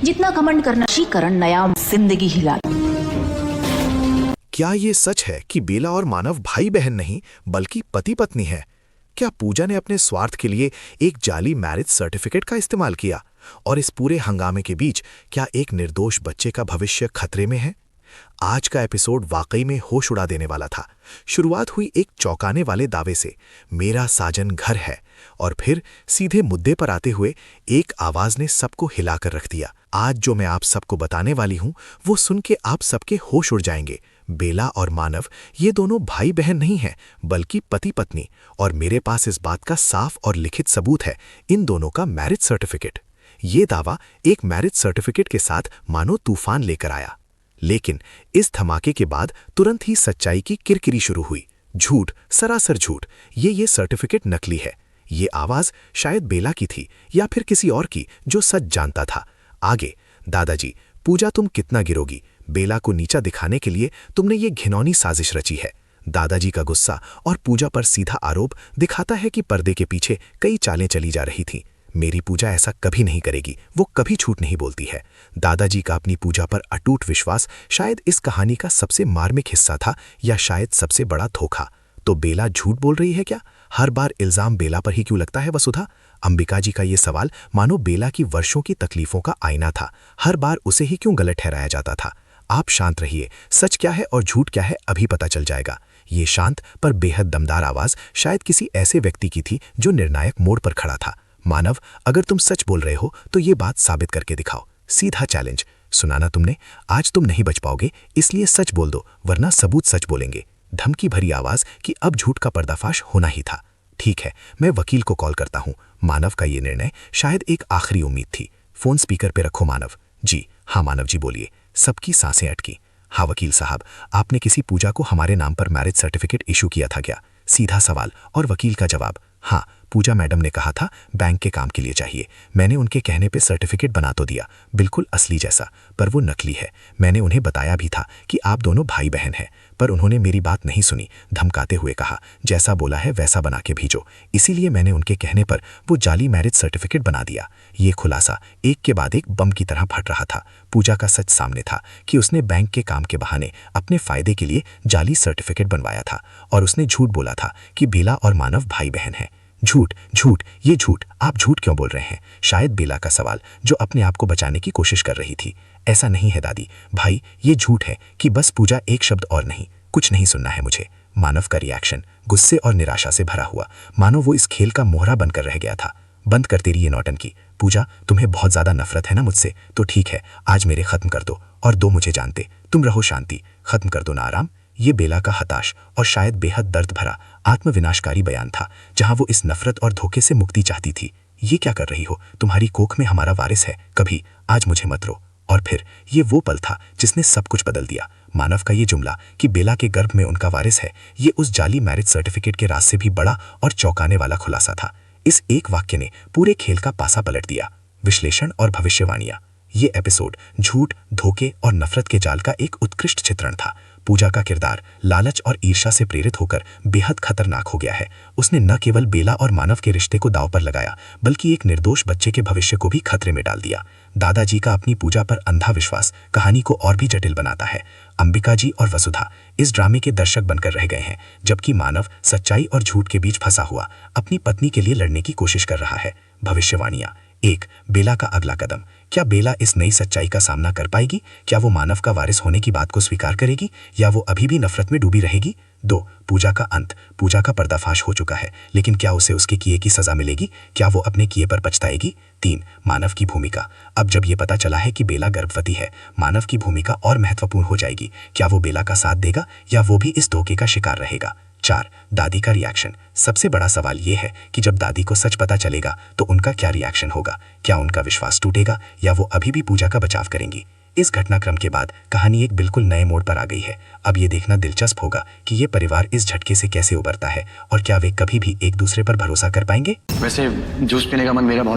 जितना घमंड करना शीकरण नया जिंदगी हिला। क्या ये सच है कि बेला और मानव भाई बहन नहीं बल्कि पति पत्नी है? क्या पूजा ने अपने स्वार्थ के लिए एक जाली मैरिज सर्टिफिकेट का इस्तेमाल किया? और इस पूरे हंगामे के बीच क्या एक निर्दोष बच्चे का भविष्य खतरे में है? आज का एपिसोड वाकई में होश उड़ा देने वाला था। शुरुआत हुई एक चौंकाने वाले दावे से, मेरा साजन घर है, और फिर सीधे मुद्दे पर आते हुए एक आवाज ने सबको हिलाकर रख दिया। आज जो मैं आप सबको बताने वाली हूं वो सुन के आप सबके होश उड़ जाएंगे। बेला और मानव ये दोनों भाई बहन नहीं हैं बल्कि पति पत्नी, और मेरे पास इस बात का साफ और लिखित सबूत है, इन दोनों का मैरिज सर्टिफिकेट। ये दावा एक मैरिज सर्टिफिकेट के साथ मानो तूफान लेकर आया। लेकिन इस धमाके के बाद तुरंत ही सच्चाई की किरकिरी शुरू हुई। झूठ, सरासर झूठ। ये सर्टिफिकेट नकली है। ये आवाज शायद बेला की थी या फिर किसी और की जो सच जानता था। आगे, दादाजी, पूजा तुम कितना गिरोगी? बेला को नीचा दिखाने के लिए तुमने ये घिनौनी साजिश रची है। दादाजी का गुस्सा और पूजा पर सीधा आरोप दिखाता है कि पर्दे के पीछे कई चालें चली जा रही थीं। मेरी पूजा ऐसा कभी नहीं करेगी, वो कभी झूठ नहीं बोलती है। दादाजी का अपनी पूजा पर अटूट विश्वास शायद इस कहानी का सबसे मार्मिक हिस्सा था, या शायद सबसे बड़ा धोखा। तो बेला झूठ बोल रही है क्या? हर बार इल्जाम बेला पर ही क्यों लगता है वसुधा? अंबिका जी का ये सवाल मानो बेला की वर्षों की तकलीफों का आईना था। हर बार उसे ही क्यों गलत ठहराया जाता था? आप शांत रहिए, सच क्या है और झूठ क्या है अभी पता चल जाएगा। ये शांत पर बेहद दमदार आवाज शायद किसी ऐसे व्यक्ति की थी जो निर्णायक मोड़ पर खड़ा था। मानव, अगर तुम सच बोल रहे हो तो ये बात साबित करके दिखाओ। सीधा चैलेंज। सुना ना तुमने? आज तुम नहीं बच पाओगे, इसलिए सच बोल दो, वरना सबूत सच बोलेंगे। धमकी भरी आवाज कि अब झूठ का पर्दाफाश होना ही था। ठीक है, मैं वकील को कॉल करता हूं। मानव का ये निर्णय शायद एक आखिरी उम्मीद थी। फोन स्पीकर पे रखो मानव। जी हाँ मानव जी, बोलिए। सबकी सांसें अटकी। हाँ वकील साहब, आपने किसी पूजा को हमारे नाम पर मैरिज सर्टिफिकेट इशू किया था क्या? सीधा सवाल और वकील का जवाब। हाँ, पूजा मैडम ने कहा था बैंक के काम के लिए चाहिए। मैंने उनके कहने पे सर्टिफिकेट बना तो दिया, बिल्कुल असली जैसा, पर वो नकली है। मैंने उन्हें बताया भी था कि आप दोनों भाई बहन हैं, पर उन्होंने मेरी बात नहीं सुनी। धमकाते हुए कहा, जैसा बोला है वैसा बना के भेजो। इसीलिए मैंने उनके कहने पर वो जाली मैरिज सर्टिफिकेट बना दिया। ये खुलासा एक के बाद एक बम की तरह फट रहा था। पूजा का सच सामने था कि उसने बैंक के काम के बहाने अपने फायदे के लिए जाली सर्टिफिकेट बनवाया था, और उसने झूठ बोला था कि बेला और मानव भाई बहन हैं। झूठ, झूठ, ये झूठ। आप झूठ क्यों बोल रहे हैं? शायद बेला का सवाल, जो अपने आप को बचाने की कोशिश कर रही थी। ऐसा नहीं है दादी भाई, ये झूठ है कि बस पूजा एक शब्द और नहीं, कुछ नहीं सुनना है मुझे। मानव का रिएक्शन गुस्से और निराशा से भरा हुआ, मानो वो इस खेल का मोहरा बनकर रह गया था। बंद कर तेरी ये नौटंकी। पूजा, तुम्हें बहुत ज्यादा नफरत है ना मुझसे? तो ठीक है, आज मेरे खत्म कर दो और दो मुझे जानते। तुम रहो शांति, खत्म कर दो ना आराम। ये बेला का हताश और शायद बेहद दर्द भरा आत्मविनाशकारी बयान था, जहां वो इस नफरत और धोखे से मुक्ति चाहती थी। ये क्या कर रही हो? तुम्हारी कोख में हमारा वारिस है कभी, आज मुझे मत रो। और फिर ये वो पल था जिसने सब कुछ बदल दिया। मानव का ये जुमला कि बेला के गर्भ में उनका वारिस है, ये उस जाली मैरिज सर्टिफिकेट के राज से भी बड़ा और चौंकाने वाला खुलासा था। इस एक वाक्य ने पूरे खेल का पासा पलट दिया। विश्लेषण और भविष्यवाणियां। ये एपिसोड झूठ, धोखे और नफरत के जाल का एक उत्कृष्ट चित्रण था। पूजा का किरदार लालच और ईर्ष्या से प्रेरित होकर बेहद खतरनाक हो गया है। उसने न केवल बेला और मानव के रिश्ते को दांव पर लगाया, बल्कि एक निर्दोष बच्चे के भविष्य को भी खतरे में डाल दिया। दादाजी का अपनी पूजा पर अंधा विश्वास कहानी को और भी जटिल बनाता है। अंबिका जी और वसुधा इस ड्रामे के दर्शक बनकर रह गए हैं, जबकि मानव सच्चाई और झूठ के बीच फंसा हुआ अपनी पत्नी के लिए लड़ने की कोशिश कर रहा है। भविष्यवाणियां। 1. बेला का अगला कदम। क्या बेला इस नई सच्चाई का सामना कर पाएगी? क्या वो मानव का वारिस होने की बात को स्वीकार करेगी, या वो अभी भी नफरत में डूबी रहेगी? 2. पूजा का अंत। पूजा का पर्दाफाश हो चुका है, लेकिन क्या उसे उसके किए की सजा मिलेगी? क्या वो अपने किए पर पछताएगी? 3. मानव की भूमिका। अब जब ये पता चला है कि बेला गर्भवती है, मानव की भूमिका और महत्वपूर्ण हो जाएगी। क्या वो बेला का साथ देगा, या वो भी इस धोखे का शिकार रहेगा? 4. दादी का रिएक्शन। सबसे बड़ा सवाल यह है कि जब दादी को सच पता चलेगा तो उनका क्या रिएक्शन होगा? क्या उनका विश्वास टूटेगा, या वो अभी भी पूजा का बचाव करेंगी? इस घटनाक्रम के बाद कहानी एक बिल्कुल नए मोड़ पर आ गई है। अब ये देखना दिलचस्प होगा कि ये परिवार इस झटके से कैसे उबरता है, और क्या वे कभी भी एक दूसरे पर भरोसा कर पाएंगे। वैसे जूस पीने का मन मेरा बहुत